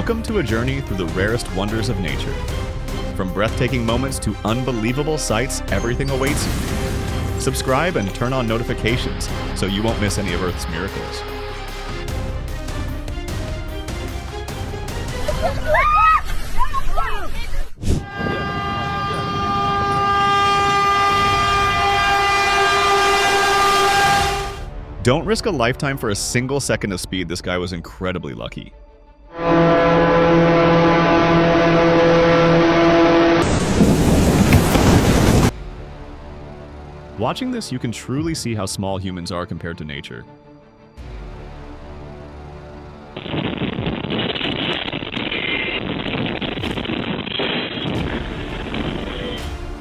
Welcome to a journey through the rarest wonders of nature. From breathtaking moments to unbelievable sights, everything awaits you. Subscribe and turn on notifications so you won't miss any of Earth's miracles. Don't risk a lifetime for a single second of speed. This guy was incredibly lucky. Watching this, you can truly see how small humans are compared to nature.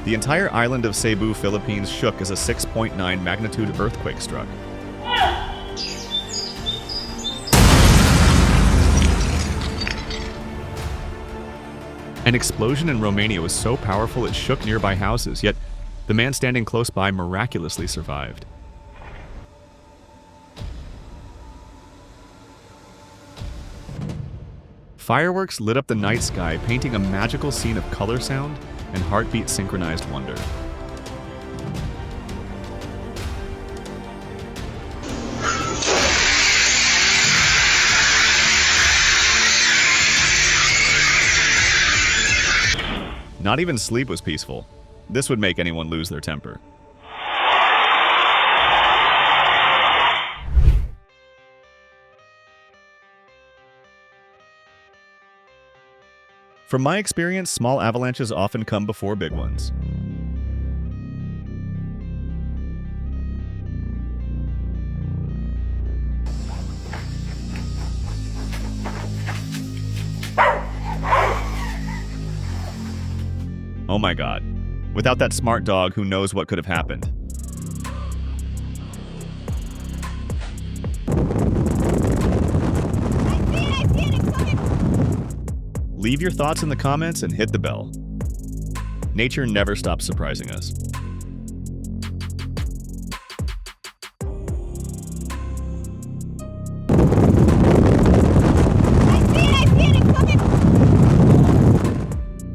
The entire island of Cebu, Philippines shook as a 6.9 magnitude earthquake struck. An explosion in Romania was so powerful it shook nearby houses, yet the man standing close by miraculously survived. Fireworks lit up the night sky, painting a magical scene of color, sound, and heartbeat synchronized wonder. Not even sleep was peaceful. This would make anyone lose their temper. From my experience, small avalanches often come before big ones. Oh my god. Without that smart dog, who knows what could have happened. I see it, it's coming! Leave your thoughts in the comments and hit the bell. Nature never stops surprising us.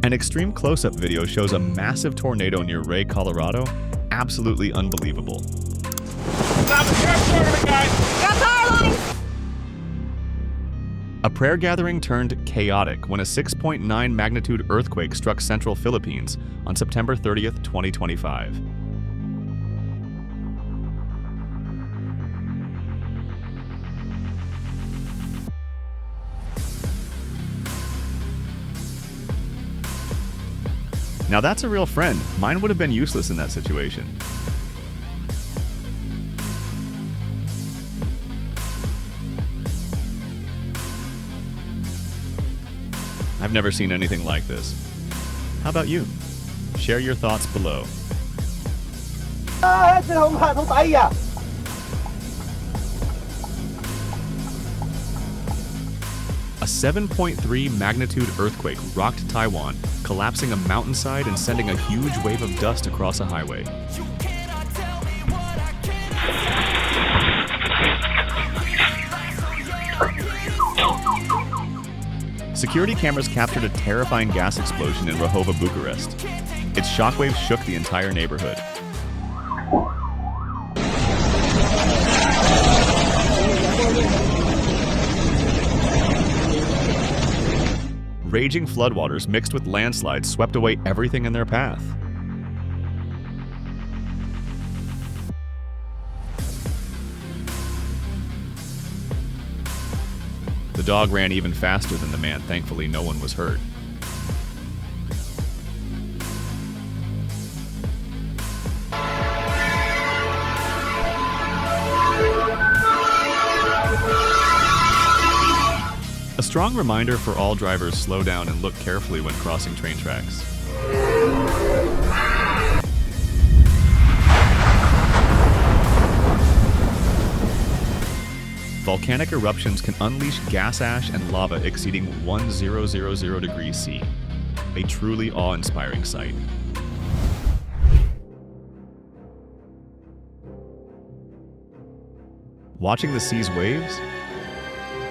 An extreme close-up video shows a massive tornado near Ray, Colorado. Absolutely unbelievable. Stop the truck, guys! Got power lines! A prayer gathering turned chaotic when a 6.9 magnitude earthquake struck central Philippines on September 30th, 2025. Now that's a real friend. Mine would have been useless in that situation. I've never seen anything like this. How about you? Share your thoughts below. A 7.3 magnitude earthquake rocked Taiwan, collapsing a mountainside and sending a huge wave of dust across a highway. Security cameras captured a terrifying gas explosion in Rahova, Bucharest. Its shockwaves shook the entire neighborhood. Raging floodwaters mixed with landslides swept away everything in their path. The dog ran even faster than the man. Thankfully, no one was hurt. A strong reminder for all drivers: slow down and look carefully when crossing train tracks. Volcanic eruptions can unleash gas ash and lava exceeding 1000 degrees C. A truly awe-inspiring sight. Watching the sea's waves?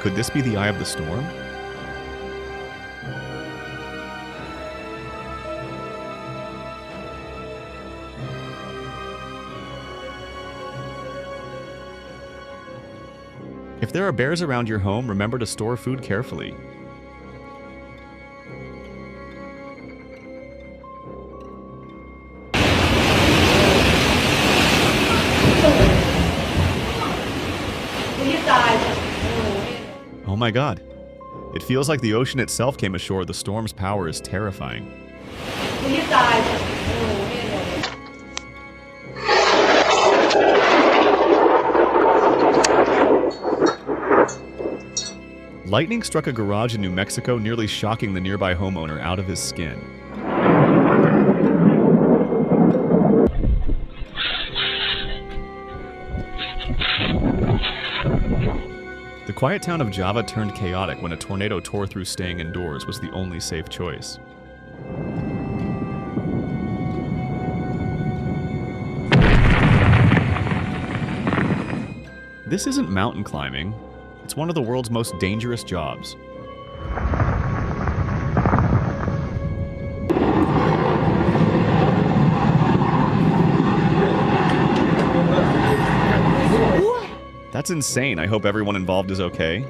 Could this be the eye of the storm? If there are bears around your home, remember to store food carefully. Oh my god. It feels like the ocean itself came ashore. The storm's power is terrifying. Lightning struck a garage in New Mexico, nearly shocking the nearby homeowner out of his skin. The quiet town of Java turned chaotic when a tornado tore through. Staying indoors was the only safe choice. This isn't mountain climbing. It's one of the world's most dangerous jobs. That's insane. I hope everyone involved is okay.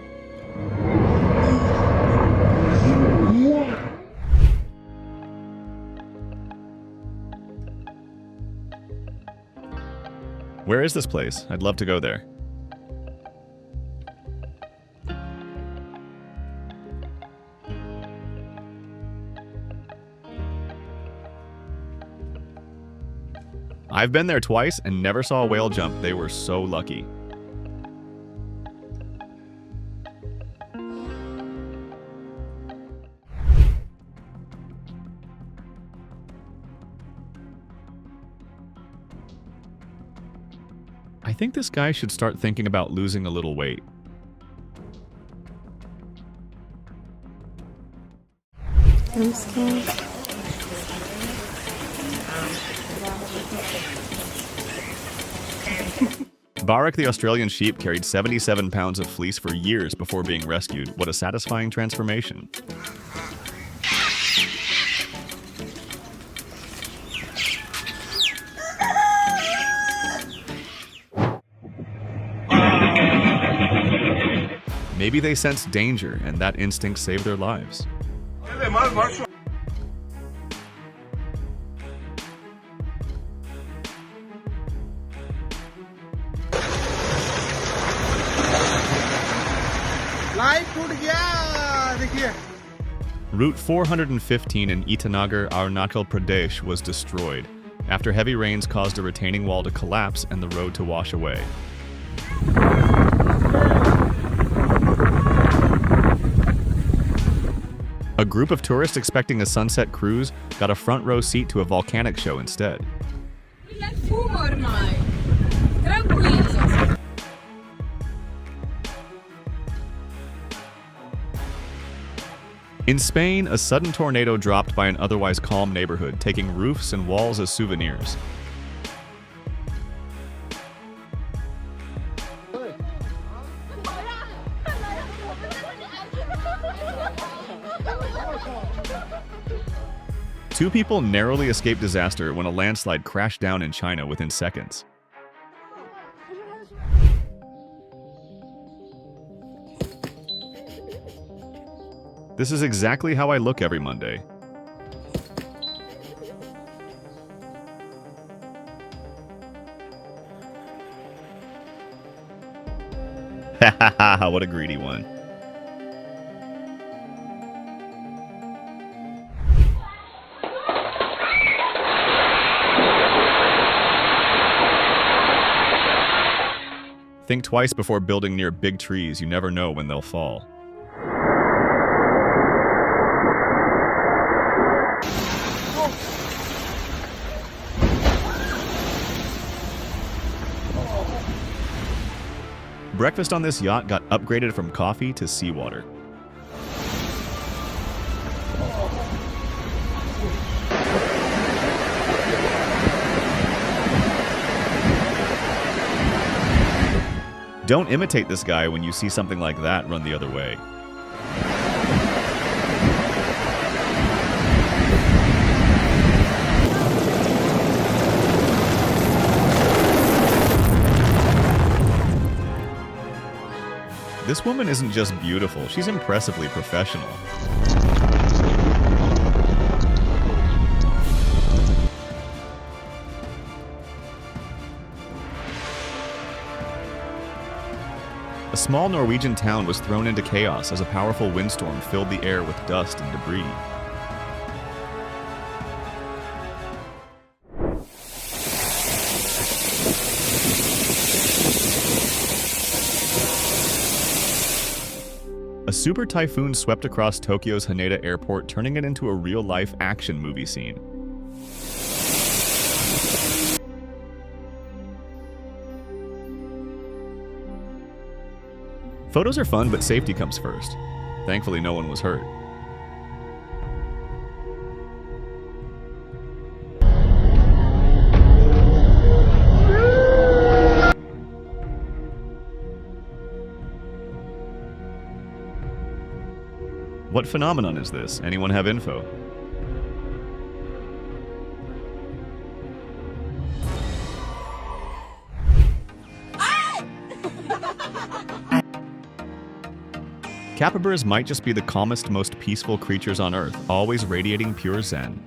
Where is this place? I'd love to go there. I've been there twice and never saw a whale jump. They were so lucky. I think this guy should start thinking about losing a little weight. I'm scared. Barak the Australian sheep carried 77 pounds of fleece for years before being rescued. What a satisfying transformation. Maybe they sensed danger, and that instinct saved their lives. Route 415 in Itanagar, Arunachal Pradesh was destroyed after heavy rains caused a retaining wall to collapse and the road to wash away. A group of tourists expecting a sunset cruise got a front row seat to a volcanic show instead. In Spain, a sudden tornado dropped by an otherwise calm neighborhood, taking roofs and walls as souvenirs. Two people narrowly escaped disaster when a landslide crashed down in China within seconds. This is exactly how I look every Monday. Ha ha ha, what a greedy one. Think twice before building near big trees. You never know when they'll fall. Breakfast on this yacht got upgraded from coffee to seawater. Don't imitate this guy. When you see something like that, run the other way. This woman isn't just beautiful, she's impressively professional. A small Norwegian town was thrown into chaos as a powerful windstorm filled the air with dust and debris. A super typhoon swept across Tokyo's Haneda Airport, turning it into a real-life action movie scene. Photos are fun, but safety comes first. Thankfully, no one was hurt. What phenomenon is this? Anyone have info? Capybaras might just be the calmest, most peaceful creatures on Earth, always radiating pure zen.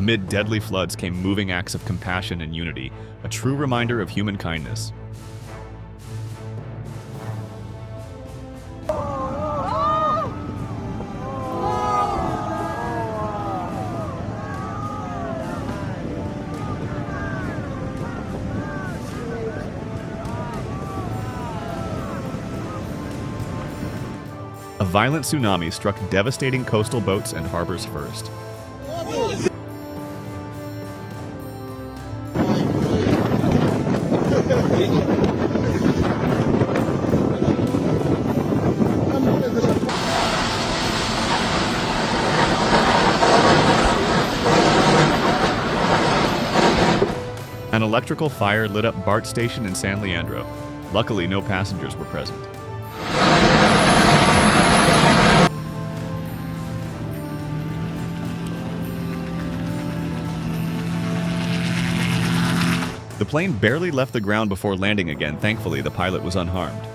Amid deadly floods came moving acts of compassion and unity, a true reminder of human kindness. A violent tsunami struck devastating coastal boats and harbors first. An electrical fire lit up BART station in San Leandro. Luckily, no passengers were present. The plane barely left the ground before landing again. Thankfully, the pilot was unharmed.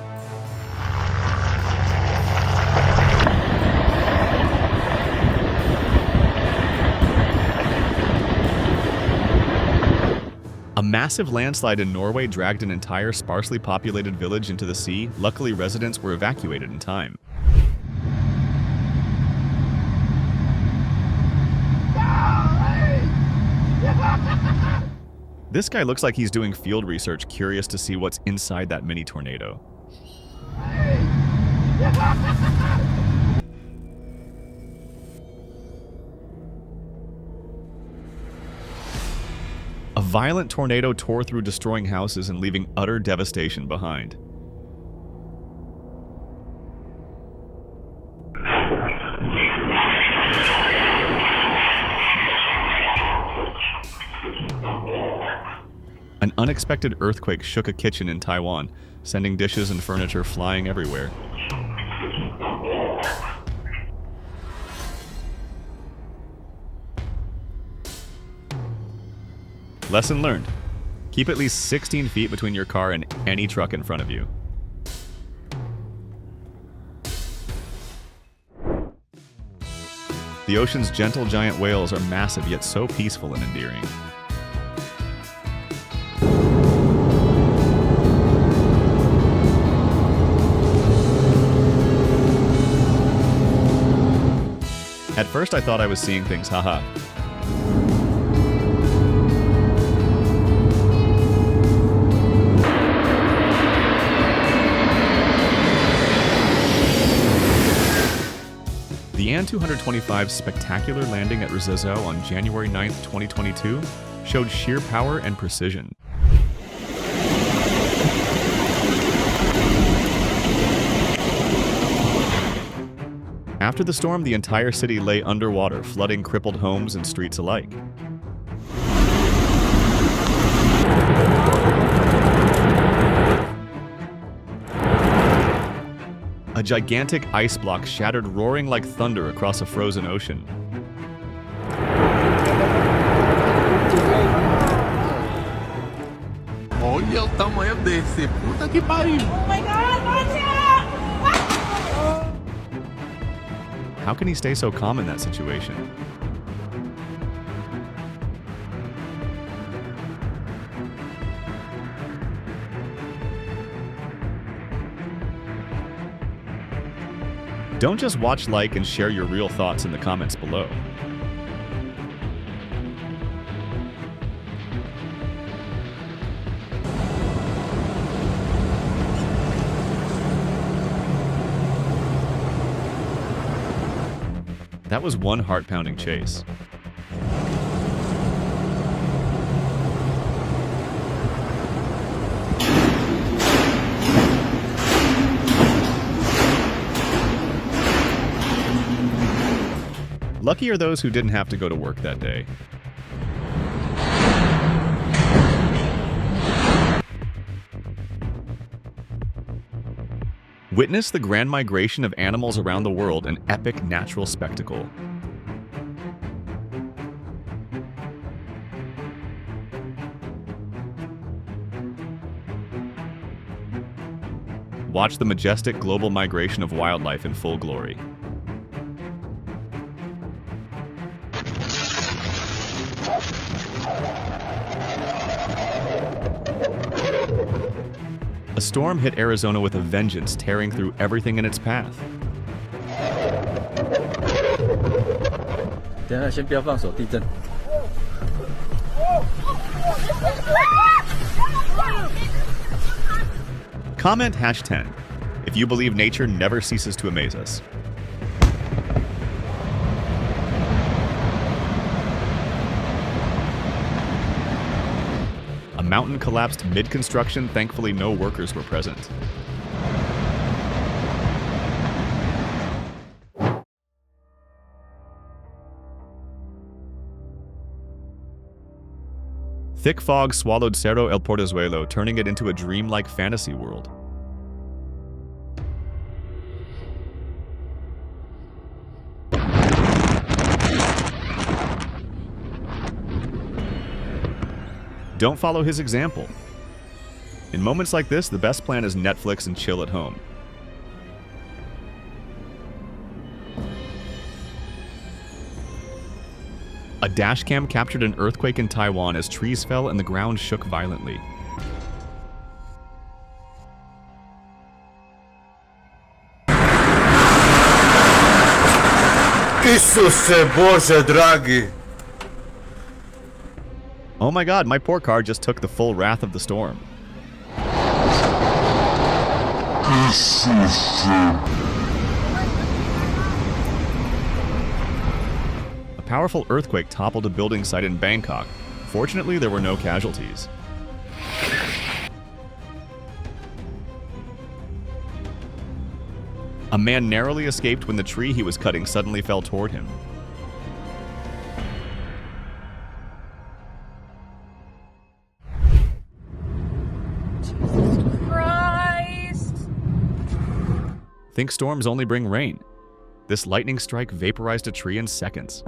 A massive landslide in Norway dragged an entire sparsely populated village into the sea. Luckily, residents were evacuated in time. This guy looks like he's doing field research, curious to see what's inside that mini tornado. A violent tornado tore through, destroying houses and leaving utter devastation behind. An unexpected earthquake shook a kitchen in Taiwan, sending dishes and furniture flying everywhere. Lesson learned. Keep at least 16 feet between your car and any truck in front of you. The ocean's gentle giant whales are massive yet so peaceful and endearing. At first I thought I was seeing things, haha. The An-225's spectacular landing at Rizzo on January 9, 2022 showed sheer power and precision. After the storm, the entire city lay underwater, flooding crippled homes and streets alike. gigantic ice block shattered roaring like thunder across a frozen ocean. Olha o tamanho desse. Puta que pariu. Oh my God, watch out! How can he stay so calm in that situation? Don't just watch, like, and share your real thoughts in the comments below. That was one heart-pounding chase. Lucky are those who didn't have to go to work that day. Witness the grand migration of animals around the world, an epic natural spectacle. Watch the majestic global migration of wildlife in full glory. A storm hit Arizona with a vengeance, tearing through everything in its path. 等一下，先不要放手，地震。 Comment #10 if you believe nature never ceases to amaze us. A mountain collapsed mid-construction. Thankfully, no workers were present. Thick fog swallowed Cerro El Portezuelo, turning it into a dreamlike fantasy world. Don't follow his example. In moments like this, the best plan is Netflix and chill at home. A dashcam captured an earthquake in Taiwan as trees fell and the ground shook violently. Isuse Boże dragi! Oh my god, my poor car just took the full wrath of the storm. A powerful earthquake toppled a building site in Bangkok. Fortunately, there were no casualties. A man narrowly escaped when the tree he was cutting suddenly fell toward him. Jesus Christ! Think storms only bring rain. This lightning strike vaporized a tree in seconds.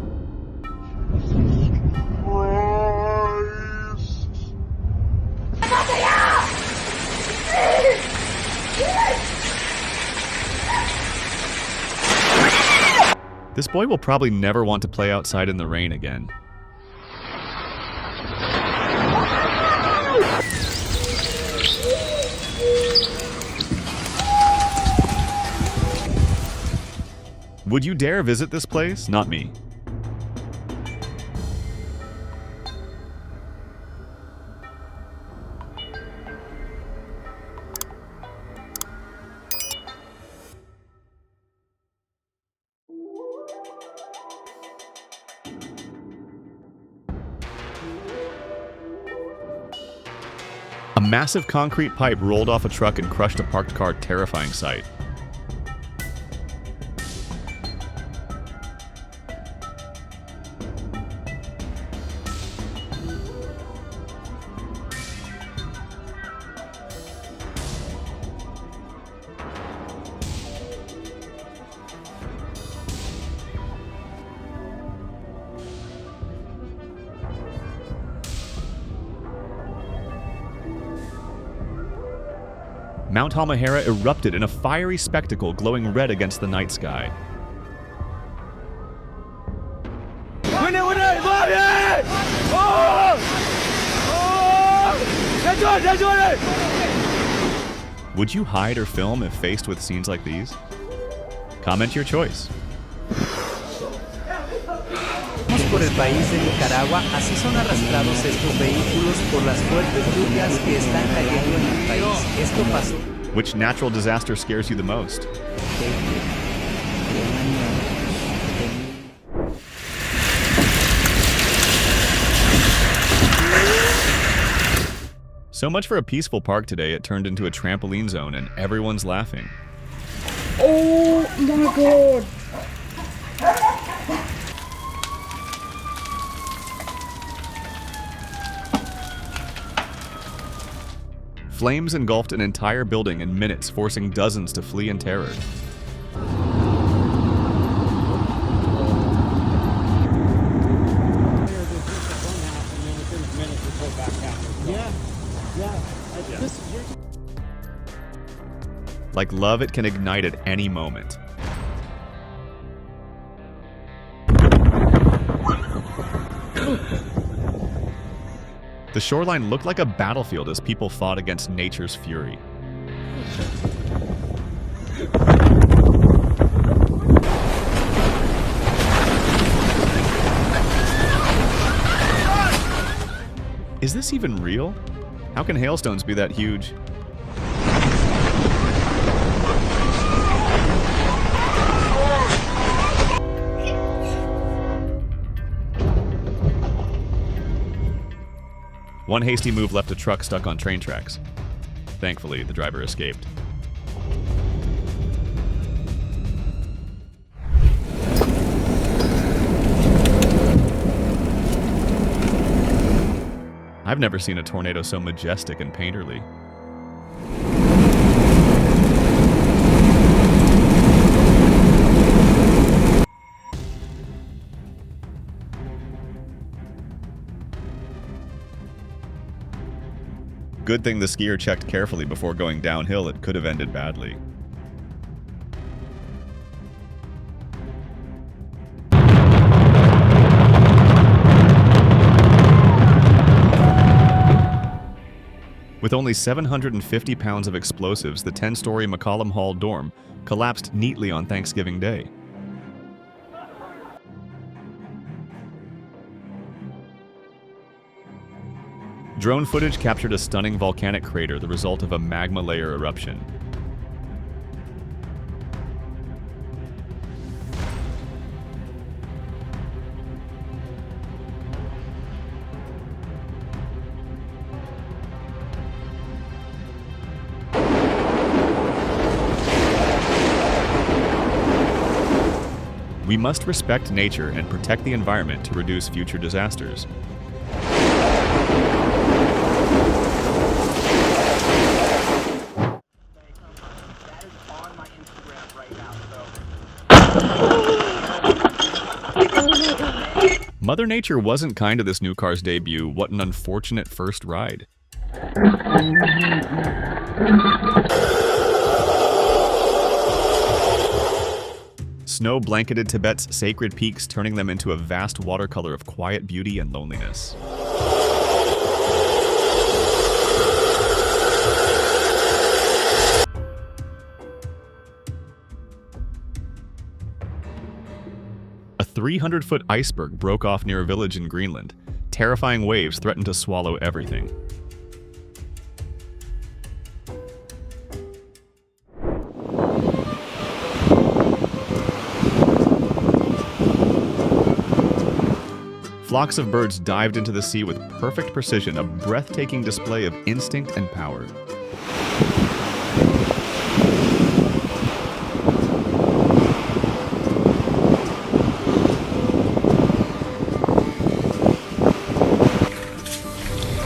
This boy will probably never want to play outside in the rain again. Would you dare visit this place? Not me. A massive concrete pipe rolled off a truck and crushed a parked car, terrifying sight. Mount Halmahera erupted in a fiery spectacle glowing red against the night sky. Would you hide or film if faced with scenes like these? Comment your choice. Por el país de Nicaragua, así son arrastrados estos vehículos por las fuertes lluvias que están cayendo en el país. Esto pasó. Which natural disaster scares you the most? So much for a peaceful park today, it turned into a trampoline zone and everyone's laughing. Oh my god! Flames engulfed an entire building in minutes, forcing dozens to flee in terror. Like love, it can ignite at any moment. The shoreline looked like a battlefield as people fought against nature's fury. Is this even real? How can hailstones be that huge? One hasty move left a truck stuck on train tracks. Thankfully, the driver escaped. I've never seen a tornado so majestic and painterly. Good thing the skier checked carefully before going downhill. It could have ended badly. With only 750 pounds of explosives, the 10-story McCollum Hall dorm collapsed neatly on Thanksgiving Day. Drone footage captured a stunning volcanic crater, the result of a magma layer eruption. We must respect nature and protect the environment to reduce future disasters. Mother Nature wasn't kind to this new car's debut. What an unfortunate first ride. Snow blanketed Tibet's sacred peaks, turning them into a vast watercolor of quiet beauty and loneliness. A 300-foot iceberg broke off near a village in Greenland. Terrifying waves threatened to swallow everything. Flocks of birds dived into the sea with perfect precision, a breathtaking display of instinct and power.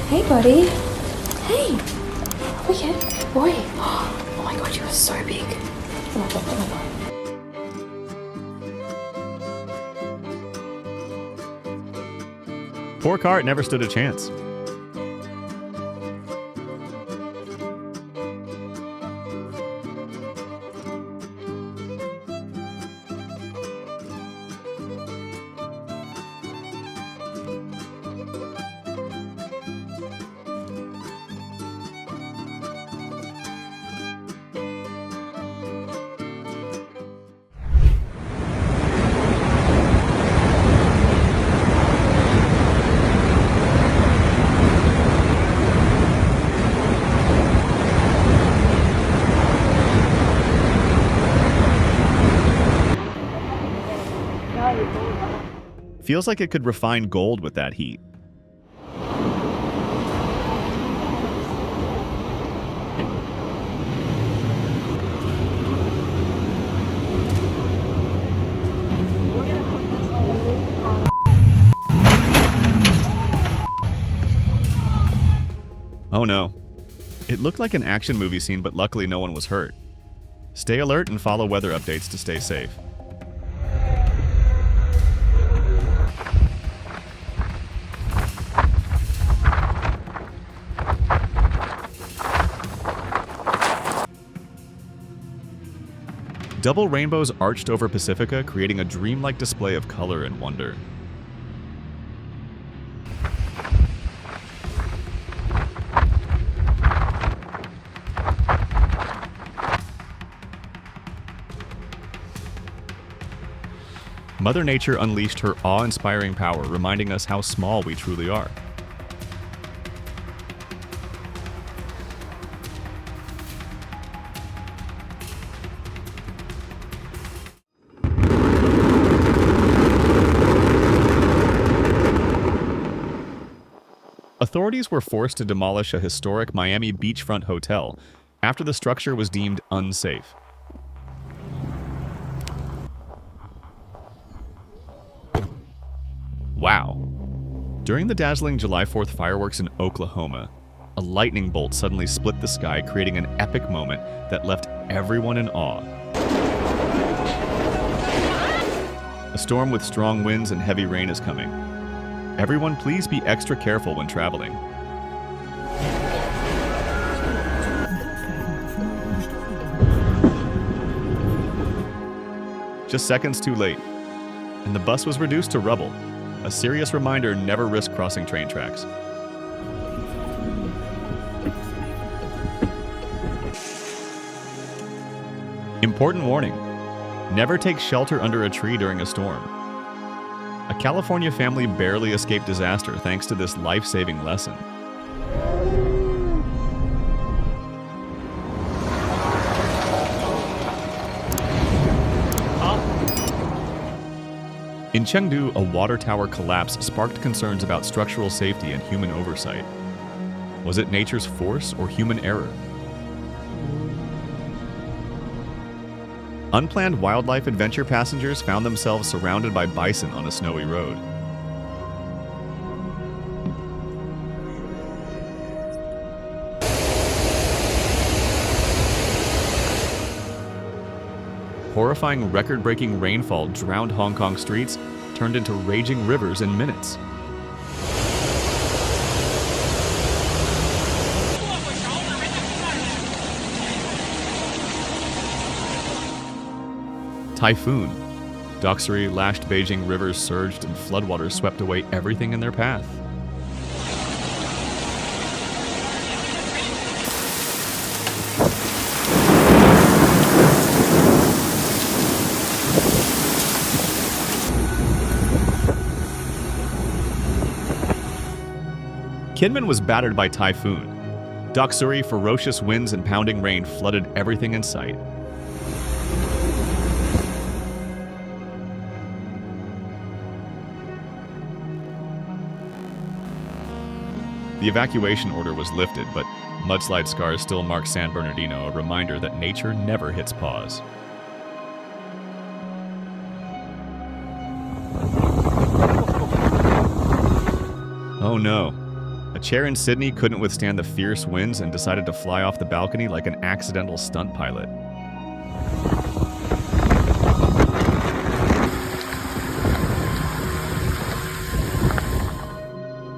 Hey, buddy. Hey. Oh, yeah. Good boy. Oh my god, you are so big. Oh my god, oh my god. Poor cart never stood a chance. Feels like it could refine gold with that heat. Oh no. It looked like an action movie scene, but luckily no one was hurt. Stay alert and follow weather updates to stay safe. Double rainbows arched over Pacifica, creating a dreamlike display of color and wonder. Mother Nature unleashed her awe-inspiring power, reminding us how small we truly are. Authorities were forced to demolish a historic Miami beachfront hotel after the structure was deemed unsafe. Wow. During the dazzling July 4th fireworks in Oklahoma, a lightning bolt suddenly split the sky, creating an epic moment that left everyone in awe. A storm with strong winds and heavy rain is coming. Everyone, please be extra careful when traveling. Just seconds too late, and the bus was reduced to rubble. A serious reminder: never risk crossing train tracks. Important warning: never take shelter under a tree during a storm. A California family barely escaped disaster thanks to this life-saving lesson. In Chengdu, a water tower collapse sparked concerns about structural safety and human oversight. Was it nature's force or human error? Unplanned wildlife adventure passengers found themselves surrounded by bison on a snowy road. Horrifying record-breaking rainfall drowned Hong Kong streets, turned into raging rivers in minutes. Typhoon. Doksuri lashed Beijing rivers surged and floodwaters swept away everything in their path. Kinmen was battered by typhoon. Doksuri, ferocious winds and pounding rain flooded everything in sight. The evacuation order was lifted, but mudslide scars still mark San Bernardino, a reminder that nature never hits pause. Oh no. A chair in Sydney couldn't withstand the fierce winds and decided to fly off the balcony like an accidental stunt pilot.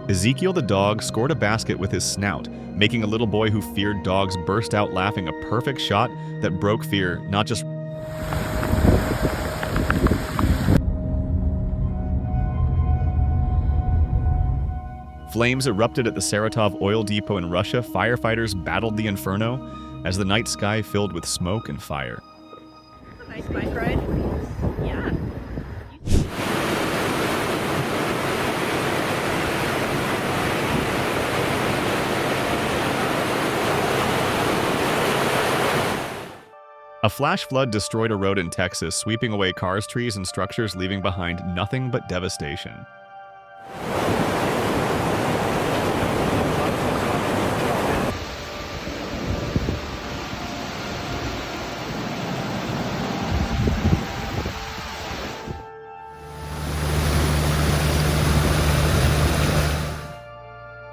Ezekiel the dog scored a basket with his snout, making a little boy who feared dogs burst out laughing, a perfect shot that broke fear, not just... Flames erupted at the Saratov oil depot in Russia. Firefighters battled the inferno as the night sky filled with smoke and fire. Nice bike ride. Yeah. A flash flood destroyed a road in Texas, sweeping away cars, trees, and structures, leaving behind nothing but devastation.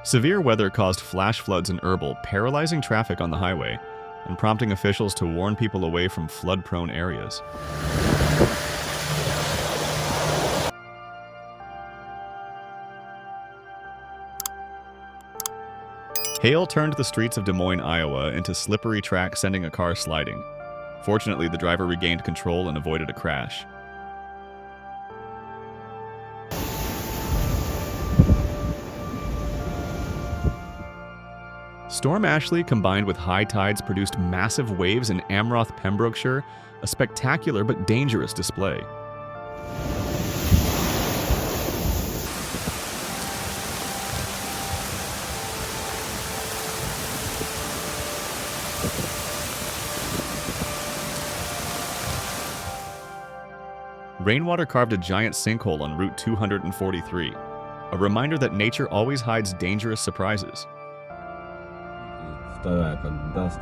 Severe weather caused flash floods in Erbil, paralyzing traffic on the highway and prompting officials to warn people away from flood-prone areas. Hail turned the streets of Des Moines, Iowa into slippery track, sending a car sliding. Fortunately, the driver regained control and avoided a crash. Storm Ashley combined with high tides produced massive waves in Amroth, Pembrokeshire, a spectacular but dangerous display. Rainwater carved a giant sinkhole on Route 243, a reminder that nature always hides dangerous surprises. Вторая как даст,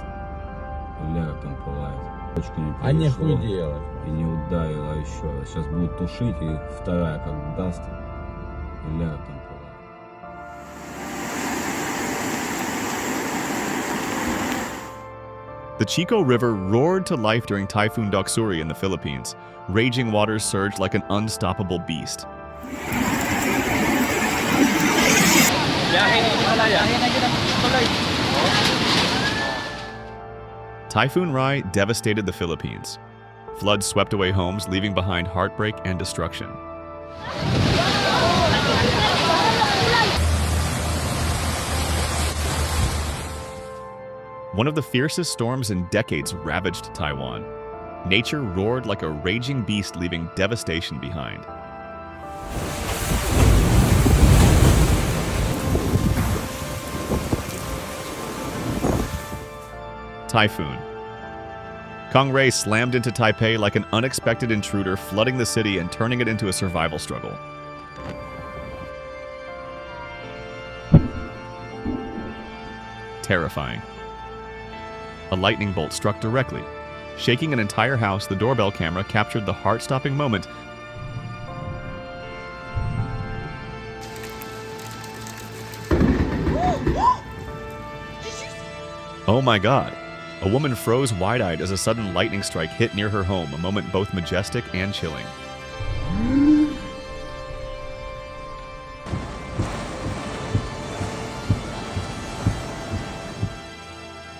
ля там пылает. Точка не А нехуй перешла делать. и не ударила еще раз. Сейчас будет тушить, и вторая как даст, ля там пылает. The Chico River roared to life during Typhoon Doksuri in the Philippines. Raging waters surged like an unstoppable beast. Typhoon Rai devastated the Philippines. Floods swept away homes, leaving behind heartbreak and destruction. One of the fiercest storms in decades ravaged Taiwan. Nature roared like a raging beast, leaving devastation behind. Typhoon. Kongray slammed into Taipei like an unexpected intruder, flooding the city and turning it into a survival struggle. Terrifying. A lightning bolt struck directly. Shaking an entire house, the doorbell camera captured the heart-stopping moment. Oh my God! A woman froze wide-eyed as a sudden lightning strike hit near her home, a moment both majestic and chilling.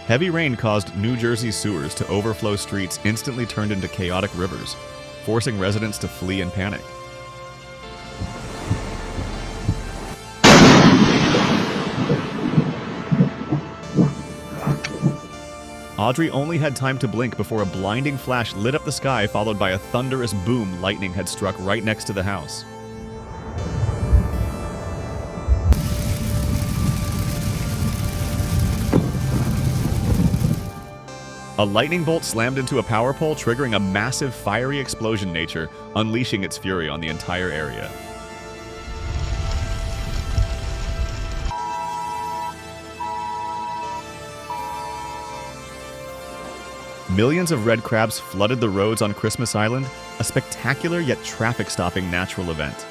Heavy rain caused New Jersey's sewers to overflow, streets instantly turned into chaotic rivers, forcing residents to flee in panic. Audrey only had time to blink before a blinding flash lit up the sky, followed by a thunderous boom. Lightning had struck right next to the house. A lightning bolt slammed into a power pole, triggering a massive fiery explosion, nature unleashing its fury on the entire area. Millions of red crabs flooded the roads on Christmas Island, a spectacular yet traffic-stopping natural event.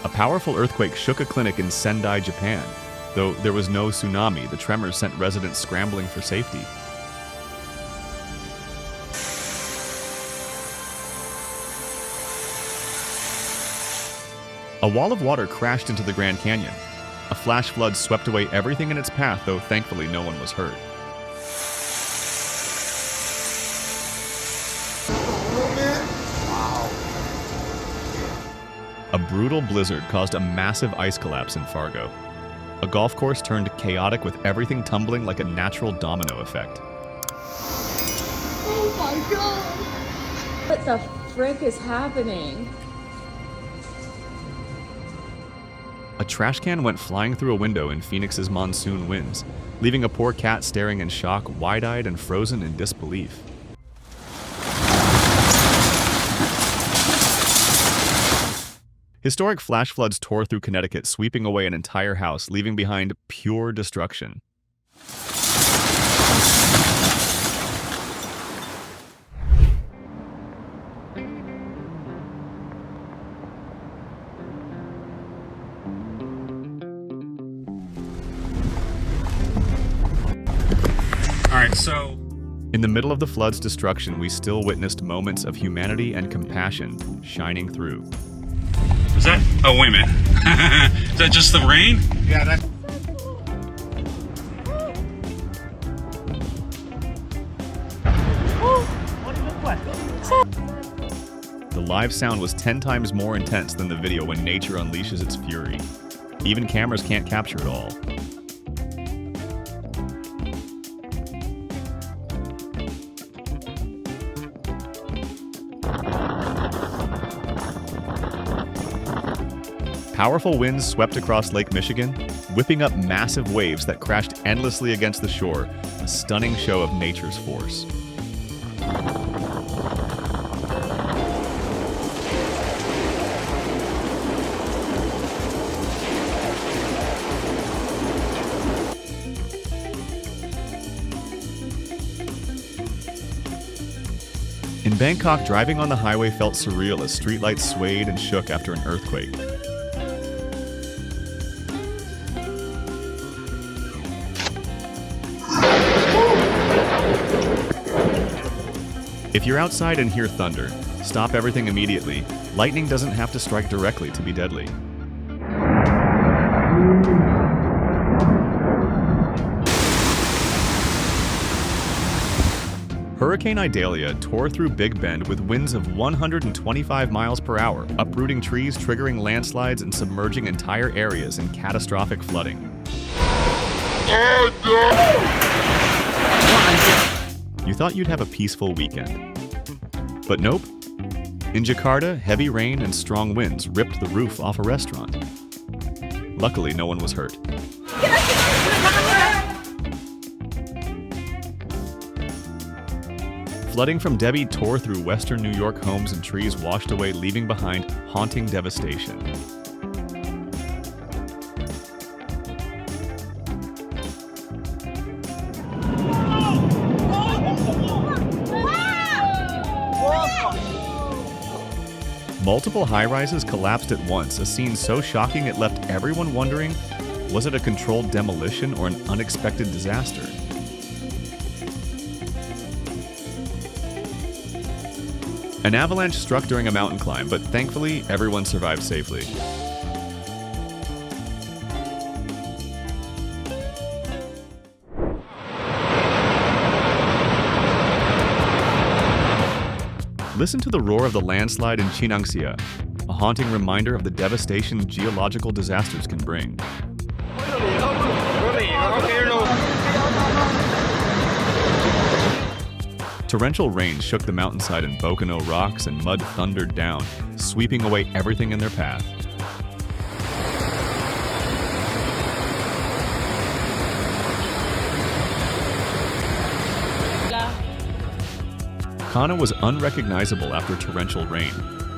A powerful earthquake shook a clinic in Sendai, Japan. Though there was no tsunami, the tremors sent residents scrambling for safety. A wall of water crashed into the Grand Canyon. A flash flood swept away everything in its path, though thankfully no one was hurt. A brutal blizzard caused a massive ice collapse in Fargo. A golf course turned chaotic with everything tumbling like a natural domino effect. Oh my God! What the frick is happening? A trash can went flying through a window in Phoenix's monsoon winds, leaving a poor cat staring in shock, wide-eyed and frozen in disbelief. Historic flash floods tore through Connecticut, sweeping away an entire house, leaving behind pure destruction. Alright, so In the middle of the flood's destruction, we still witnessed moments of humanity and compassion shining through. is that, oh wait a minute. Is that just the rain? Yeah, that's The live sound was 10 times more intense than the video when nature unleashes its fury. Even cameras can't capture it all. Powerful winds swept across Lake Michigan, whipping up massive waves that crashed endlessly against the shore, a stunning show of nature's force. In Bangkok, driving on the highway felt surreal as streetlights swayed and shook after an earthquake. If you're outside and hear thunder, stop everything immediately. Lightning doesn't have to strike directly to be deadly. Hurricane Idalia tore through Big Bend with winds of 125 miles per hour, uprooting trees, triggering landslides, and submerging entire areas in catastrophic flooding. You thought you'd have a peaceful weekend. But nope. In Jakarta, heavy rain and strong winds ripped the roof off a restaurant. Luckily, no one was hurt. Flooding from Debbie tore through western New York. Homes and trees washed away, leaving behind haunting devastation. Multiple high-rises collapsed at once, a scene so shocking it left everyone wondering, was it a controlled demolition or an unexpected disaster? An avalanche struck during a mountain climb, but thankfully, everyone survived safely. Listen to the roar of the landslide in Chinangxia, a haunting reminder of the devastation geological disasters can bring. Torrential rain shook the mountainside in Boconó rocks and mud thundered down, sweeping away everything in their path. Kana was unrecognizable after torrential rain.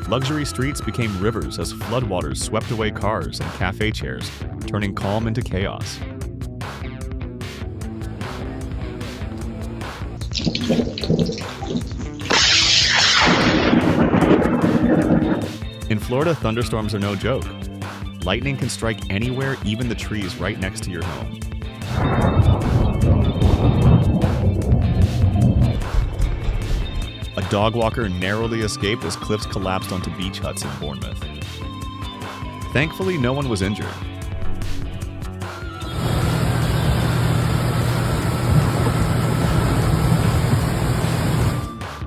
Luxury streets became rivers as floodwaters swept away cars and cafe chairs, turning calm into chaos. In Florida, thunderstorms are no joke. Lightning can strike anywhere, even the trees right next to your home. A dog walker narrowly escaped as cliffs collapsed onto beach huts in Bournemouth. Thankfully, no one was injured.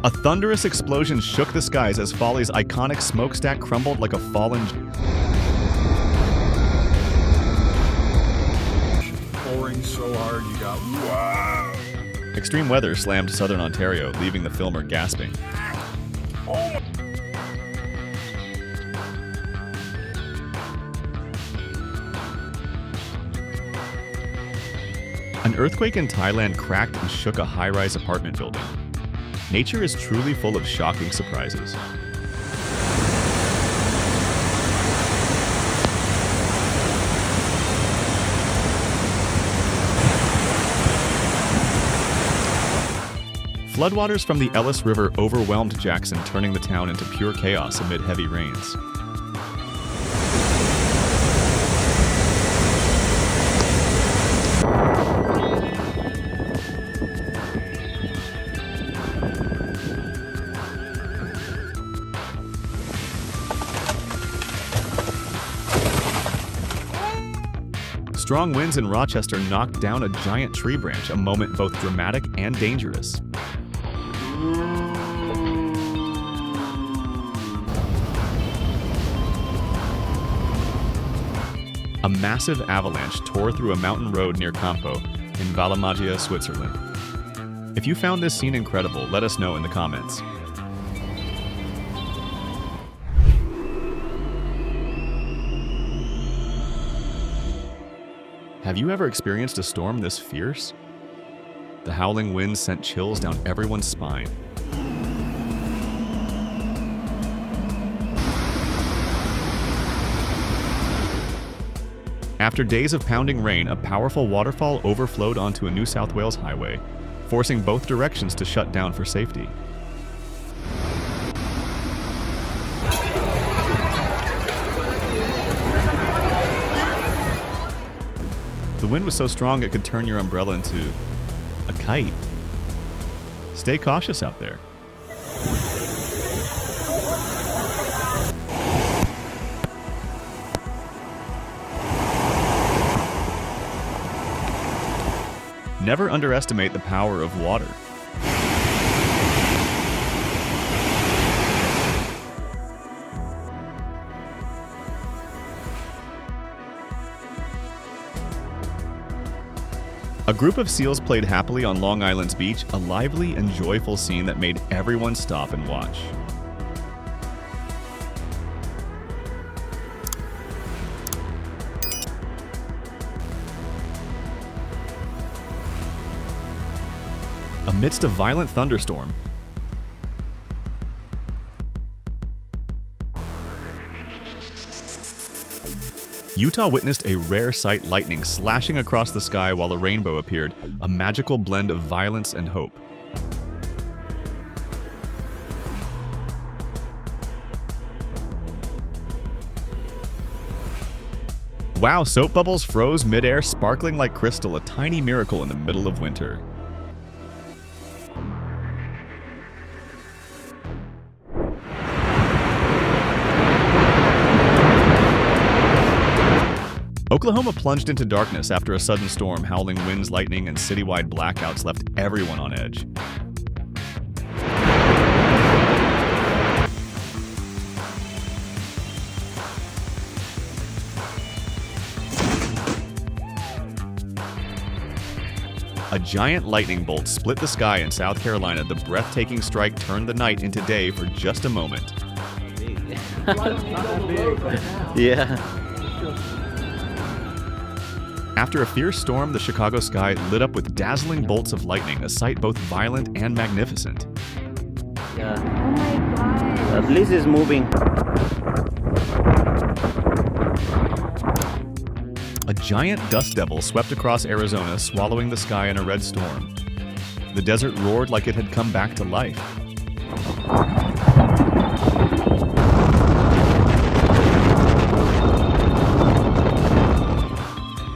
A thunderous explosion shook the skies as Folly's iconic smokestack crumbled like a fallen... pouring so hard you got wow. Extreme weather slammed southern Ontario, leaving the filmer gasping. An earthquake in Thailand cracked and shook a high-rise apartment building. Nature is truly full of shocking surprises. Floodwaters from the Ellis River overwhelmed Jackson, turning the town into pure chaos amid heavy rains. Strong winds in Rochester knocked down a giant tree branch, a moment both dramatic and dangerous. A massive avalanche tore through a mountain road near Campo in Valamagia, Switzerland. If you found this scene incredible, let us know in the comments. Have you ever experienced a storm this fierce? The howling winds sent chills down everyone's spine. After days of pounding rain, a powerful waterfall overflowed onto a New South Wales highway, forcing both directions to shut down for safety. The wind was so strong it could turn your umbrella into a kite. Stay cautious out there. Never underestimate the power of water. A group of seals played happily on Long Island's beach, a lively and joyful scene that made everyone stop and watch. Amidst a violent thunderstorm, Utah witnessed a rare sight: lightning slashing across the sky while a rainbow appeared, a magical blend of violence and hope. Wow, soap bubbles froze midair, sparkling like crystal, a tiny miracle in the middle of winter. Oklahoma plunged into darkness after a sudden storm. Howling winds, lightning, and citywide blackouts left everyone on edge. A giant lightning bolt split the sky in South Carolina. The breathtaking strike turned the night into day for just a moment. Yeah. After a fierce storm, the Chicago sky lit up with dazzling bolts of lightning, a sight both violent and magnificent. Yeah. Oh my god. At least it's moving. A giant dust devil swept across Arizona, swallowing the sky in a red storm. The desert roared like it had come back to life.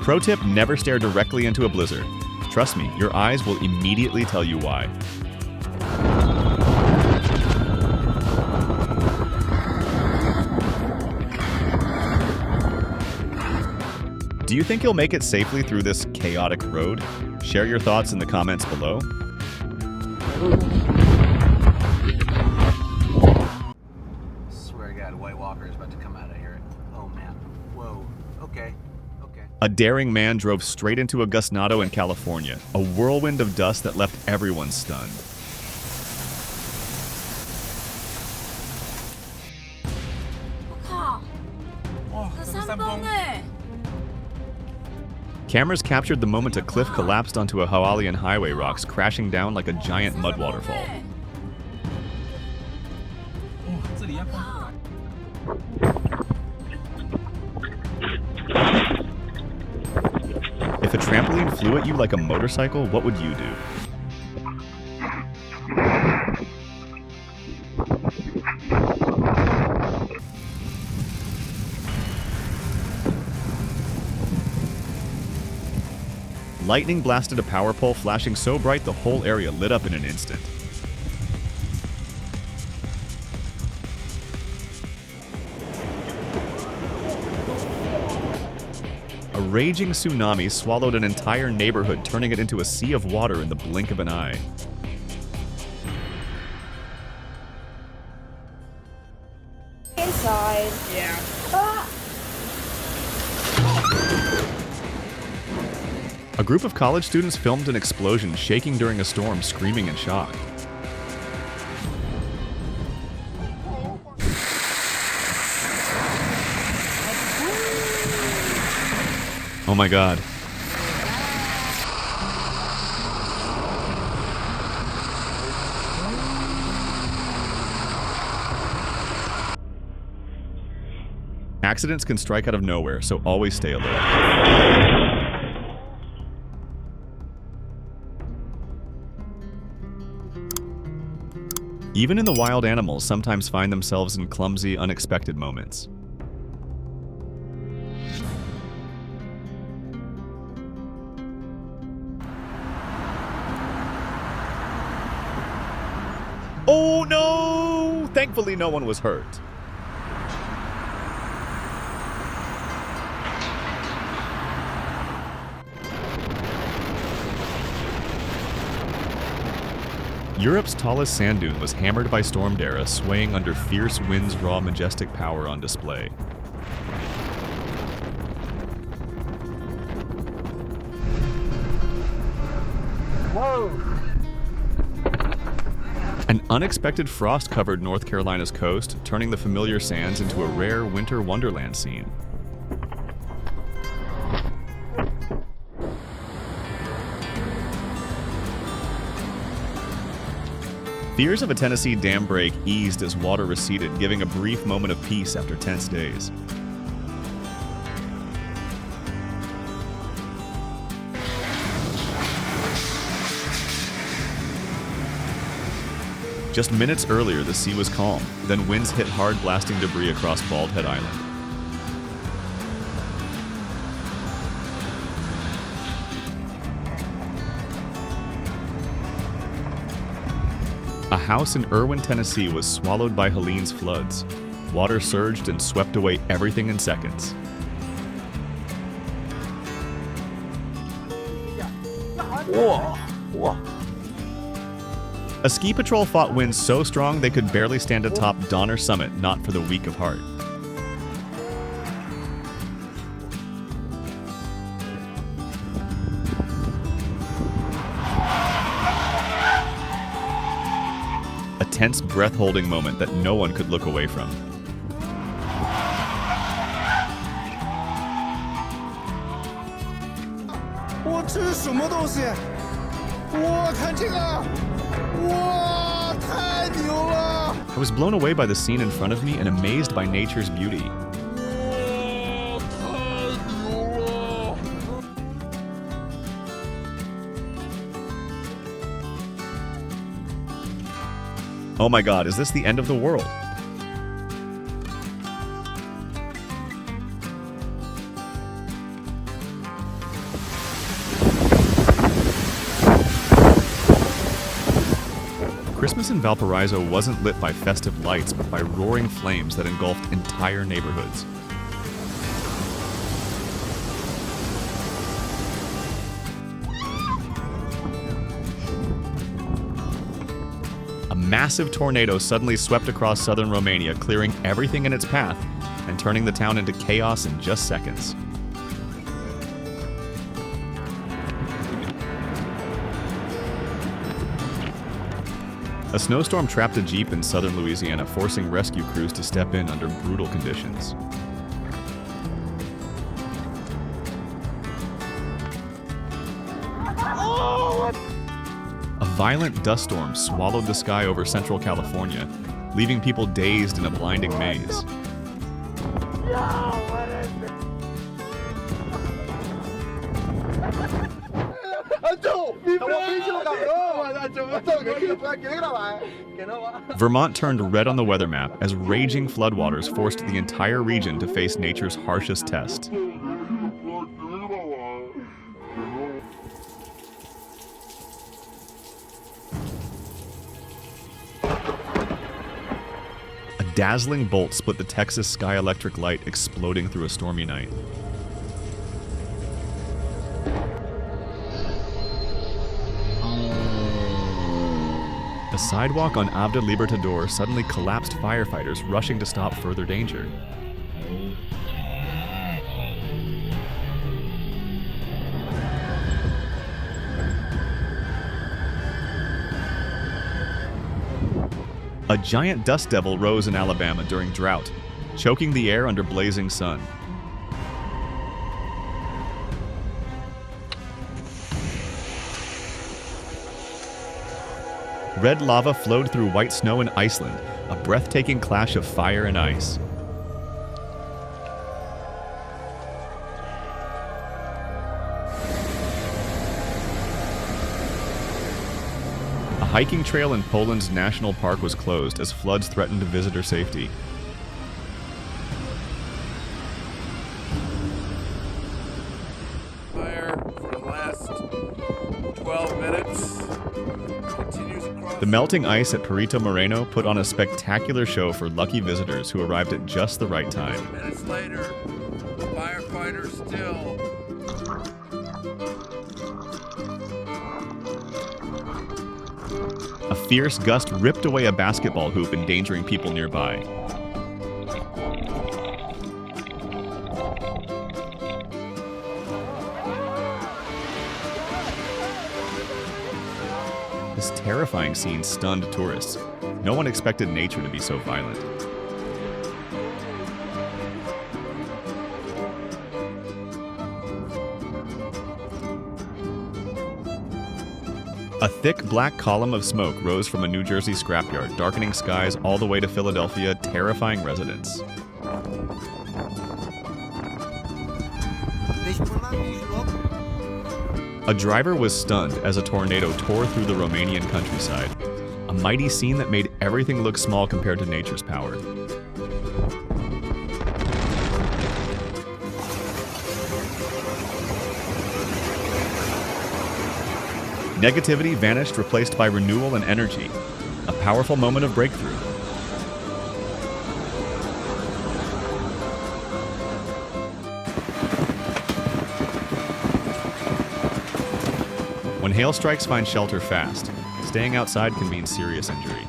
Pro tip: never stare directly into a blizzard. Trust me, your eyes will immediately tell you why. Do you think you'll make it safely through this chaotic road? Share your thoughts in the comments below. Swear to God, White Walker is about to come out of here. Oh man. Whoa. Okay. A daring man drove straight into a gustnado in California, a whirlwind of dust that left everyone stunned. 가. 그 쌈뽕을. Cameras captured the moment a cliff collapsed onto a Hawaiian highway rocks, crashing down like a giant mud waterfall. If a trampoline flew at you like a motorcycle, what would you do? Lightning blasted a power pole, flashing so bright the whole area lit up in an instant. A raging tsunami swallowed an entire neighborhood, turning it into a sea of water in the blink of an eye. Inside. Yeah. A group of college students filmed an explosion, shaking during a storm, screaming in shock. Oh my god. Accidents can strike out of nowhere, so always stay alert. Even in the wild, animals sometimes find themselves in clumsy, unexpected moments. Oh no! Thankfully, no one was hurt. Europe's tallest sand dune was hammered by storm Dara, swaying under fierce wind's raw, majestic power on display. Whoa! An unexpected frost covered North Carolina's coast, turning the familiar sands into a rare winter wonderland scene. Fears of a Tennessee dam break eased as water receded, giving a brief moment of peace after tense days. Just minutes earlier, the sea was calm, then winds hit hard, blasting debris across Bald Head Island. A house in Irwin, Tennessee was swallowed by Helene's floods. Water surged and swept away everything in seconds. A ski patrol fought winds so strong they could barely stand atop Donner Summit, not for the weak of heart. A tense, breath-holding moment that no one could look away from. I was blown away by the scene in front of me and amazed by nature's beauty. Oh my god, is this the end of the world? Christmas in Valparaiso wasn't lit by festive lights, but by roaring flames that engulfed entire neighborhoods. A massive tornado suddenly swept across southern Romania, clearing everything in its path and turning the town into chaos in just seconds. A snowstorm trapped a Jeep in southern Louisiana, forcing rescue crews to step in under brutal conditions. violent dust storm swallowed the sky over central California, leaving people dazed in a blinding maze. Vermont turned red on the weather map as raging floodwaters forced the entire region to face nature's harshest test. A dazzling bolt split the Texas sky electric light, exploding through a stormy night. The sidewalk on Avda Libertador suddenly collapsed, firefighters rushing to stop further danger. A giant dust devil rose in Alabama during drought, choking the air under blazing sun. Red lava flowed through white snow in Iceland, a breathtaking clash of fire and ice. A hiking trail in Poland's national park was closed as floods threatened visitor safety. Fire for the last 12 minutes. The melting ice at Perito Moreno put on a spectacular show for lucky visitors who arrived at just the right time. Minutes later, firefighters still. A fierce gust ripped away a basketball hoop, endangering people nearby. This terrifying scene stunned tourists. No one expected nature to be so violent. A thick black column of smoke rose from a New Jersey scrapyard, darkening skies all the way to Philadelphia, terrifying residents. A driver was stunned as a tornado tore through the Romanian countryside, a mighty scene that made everything look small compared to nature's power. Negativity vanished, replaced by renewal and energy, a powerful moment of breakthrough. When hail strikes, find shelter fast. Staying outside can mean serious injury.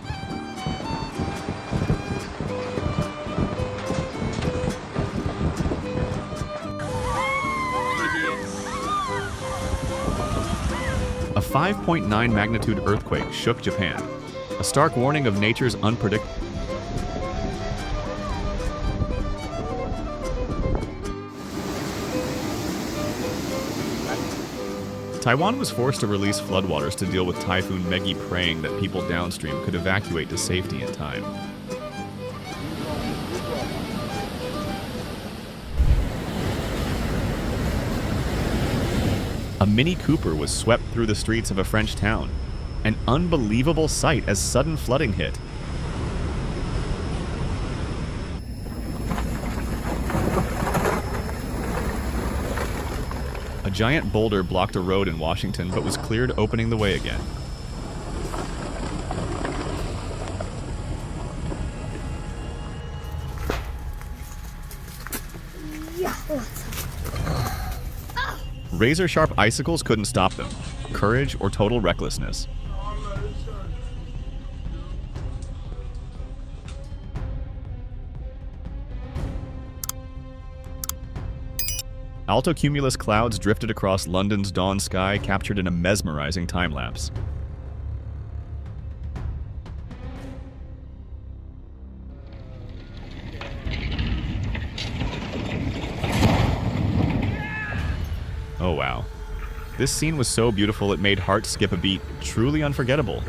A 5.9 magnitude earthquake shook Japan, a stark warning of nature's unpredictable. Taiwan was forced to release floodwaters to deal with Typhoon Megi, praying that people downstream could evacuate to safety in time. A Mini Cooper was swept through the streets of a French town, an unbelievable sight as sudden flooding hit. A giant boulder blocked a road in Washington but was cleared, opening the way again. Razor-sharp icicles couldn't stop them. Courage or total recklessness. Altocumulus clouds drifted across London's dawn sky, captured in a mesmerizing time-lapse. Oh wow. This scene was so beautiful it made hearts skip a beat, truly unforgettable.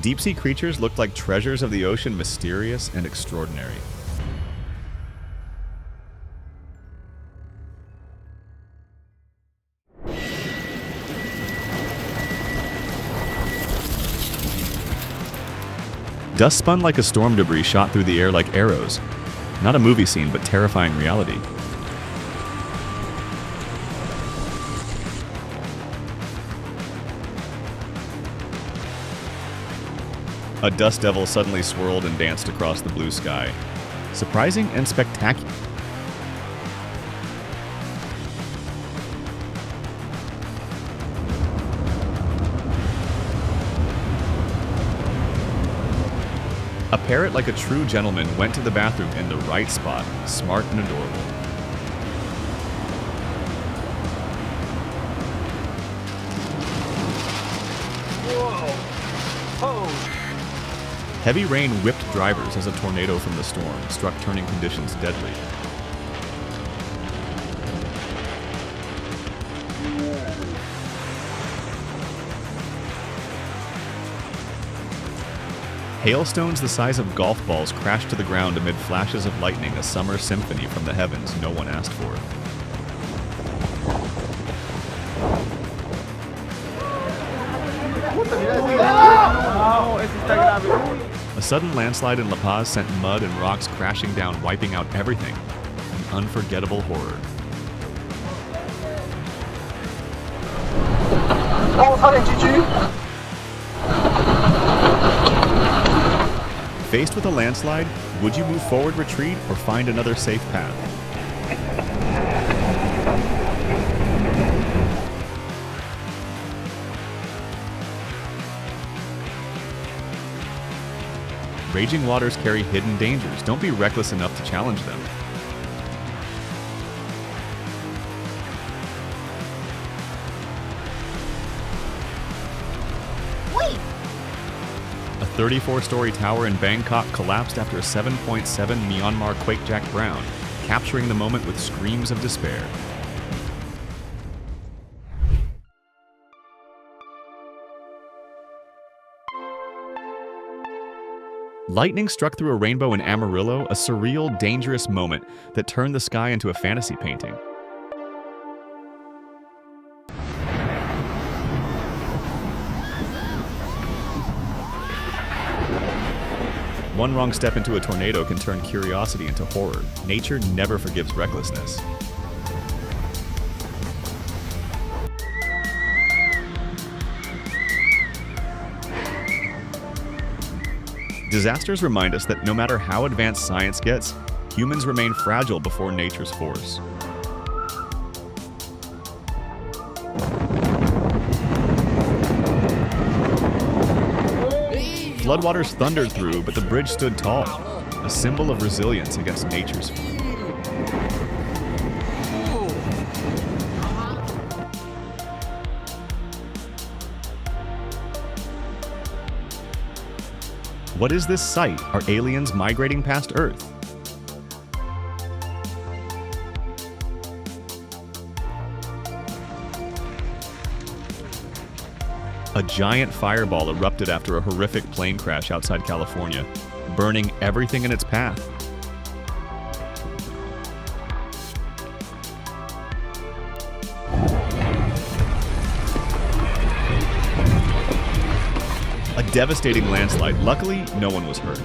Deep-sea creatures looked like treasures of the ocean, mysterious and extraordinary. Dust spun like a storm debris shot through the air like arrows. Not a movie scene, but terrifying reality. A dust devil suddenly swirled and danced across the blue sky. Surprising and spectacular. A parrot like a true gentleman went to the bathroom in the right spot, smart and adorable. Heavy rain whipped drivers as a tornado from the storm struck, turning conditions deadly. Hailstones the size of golf balls crashed to the ground amid flashes of lightning, a summer symphony from the heavens no one asked for. A sudden landslide in La Paz sent mud and rocks crashing down, wiping out everything. An unforgettable horror. Faced with a landslide, would you move forward, retreat, or find another safe path? Raging waters carry hidden dangers. Don't be reckless enough to challenge them. Wait! A 34-story tower in Bangkok collapsed after a 7.7 Myanmar quake-jacked ground, capturing the moment with screams of despair. Lightning struck through a rainbow in Amarillo, a surreal, dangerous moment that turned the sky into a fantasy painting. One wrong step into a tornado can turn curiosity into horror. Nature never forgives recklessness. Disasters remind us that no matter how advanced science gets, humans remain fragile before nature's force. Floodwaters thundered through, but the bridge stood tall, a symbol of resilience against nature's fury. What is this sight? Are aliens migrating past Earth? A giant fireball erupted after a horrific plane crash outside California, burning everything in its path. A devastating landslide. Luckily, no one was hurt.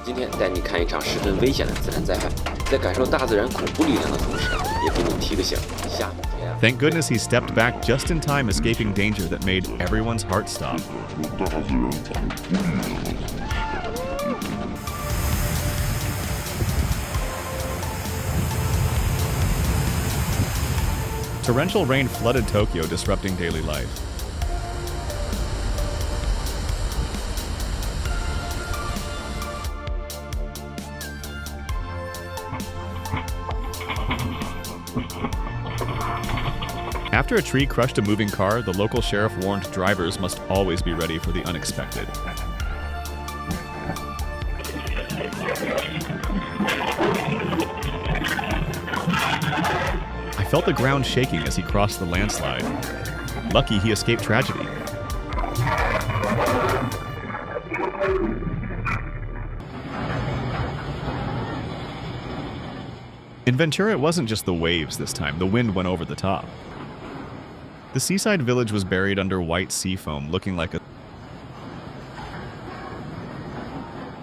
Today, 带你看一场十分危险的自然灾害，在感受大自然恐怖力量的同时，也给你提个醒，吓唬别人。 Thank goodness he stepped back just in time, escaping danger that made everyone's heart stop. Torrential rain flooded Tokyo, disrupting daily life. After a tree crushed a moving car, the local sheriff warned drivers must always be ready for the unexpected. I felt the ground shaking as he crossed the landslide. Lucky he escaped tragedy. In Ventura, it wasn't just the waves this time. The wind went over the top. The seaside village was buried under white sea foam, looking like a